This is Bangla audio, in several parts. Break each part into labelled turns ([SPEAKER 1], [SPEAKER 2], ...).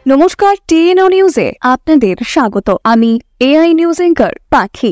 [SPEAKER 1] নমস্কার, টিএনও নিউজে আপনাদের স্বাগত। আমি এআই নিউজ অ্যাঙ্কার পাখি।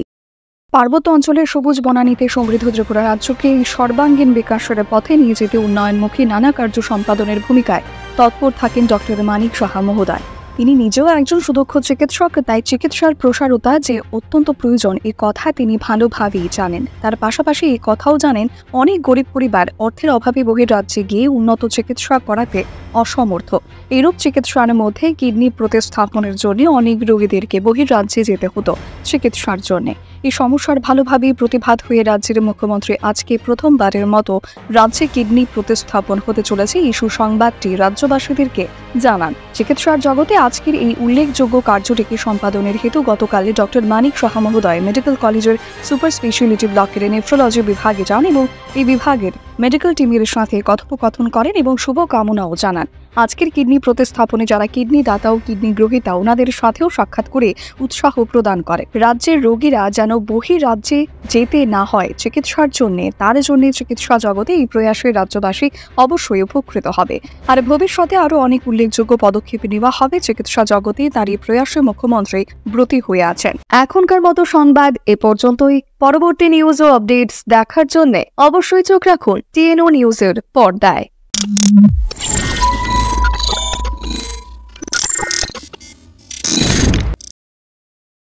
[SPEAKER 1] পার্বত্য অঞ্চলের সবুজ বনানীতে সমৃদ্ধ ত্রিপুরা রাজ্যকে সর্বাঙ্গীন বিকাশের পথে নিয়ে যেতে উন্নয়নমুখী নানা কার্য সম্পাদনের ভূমিকায় তৎপর থাকেন ডক্টর মানিক সাহা মহোদয়। তিনি নিজেও একজন সুদক্ষ চিকিৎসক, তাই চিকিৎসার প্রসারতা যে অত্যন্ত প্রয়োজন এ কথা তিনি ভালোভাবেই জানেন। তার পাশাপাশি এই কথাও জানেন অনেক গরিব পরিবার অর্থের অভাবে বহির্রাজ্যে গিয়ে উন্নত চিকিৎসা করাতে অসমর্থ। এরূপ চিকিৎসার মধ্যে কিডনি প্রতিস্থাপনের জন্য অনেক রোগীদেরকে বহির্রাজ্যে যেতে হতো চিকিৎসার জন্য। এই সমস্যার ভালোভাবেই প্রতিবাদ হয়ে রাজ্যের মুখ্যমন্ত্রী আজকে প্রথমবারের মতো রাজ্যে কিডনি প্রতিস্থাপন হতে চলেছে এই সুসংবাদটি রাজ্যবাসীদেরকে জানান। চিকিৎসার জগতে আজকের এই উল্লেখযোগ্য কার্যটিকে সম্পাদনের হেতু গতকালে ডক্টর মানিক সাহা মহোদয় মেডিকেল কলেজের সুপার স্পেশালিটি ব্লকের নেফ্রোলজি বিভাগে যান এবং এই বিভাগের মেডিকেল টিমের সাথে কথোপকথন করেন এবং শুভকামনাও জানান। আজকের কিডনি প্রতিস্থাপনে যারা কিডনি দাতা ও কিডনি গ্রহীতা ওনাদের সাথেও সাক্ষাৎ করে উৎসাহ প্রদান করে। রাজ্যের রোগীরা যেন বহির্রাজ্যে যেতে না হয় চিকিৎসার জন্য, তার জন্য চিকিৎসা জগতে এই প্রয়াসে রাজ্যবাসী অবশ্যই উপকৃত হবে। আর ভবিষ্যতে আরও অনেক উল্লেখযোগ্য পদক্ষেপ নেওয়া হবে চিকিৎসা জগতে। তার এই প্রয়াসে মুখ্যমন্ত্রী ব্রতী হয়ে আছেন। এখনকার মতো সংবাদ এ পর্যন্তই। পরবর্তী নিউজ ও আপডেটস দেখার জন্য অবশ্যই চোখ রাখুন টিএনও নিউজের পর্দায়।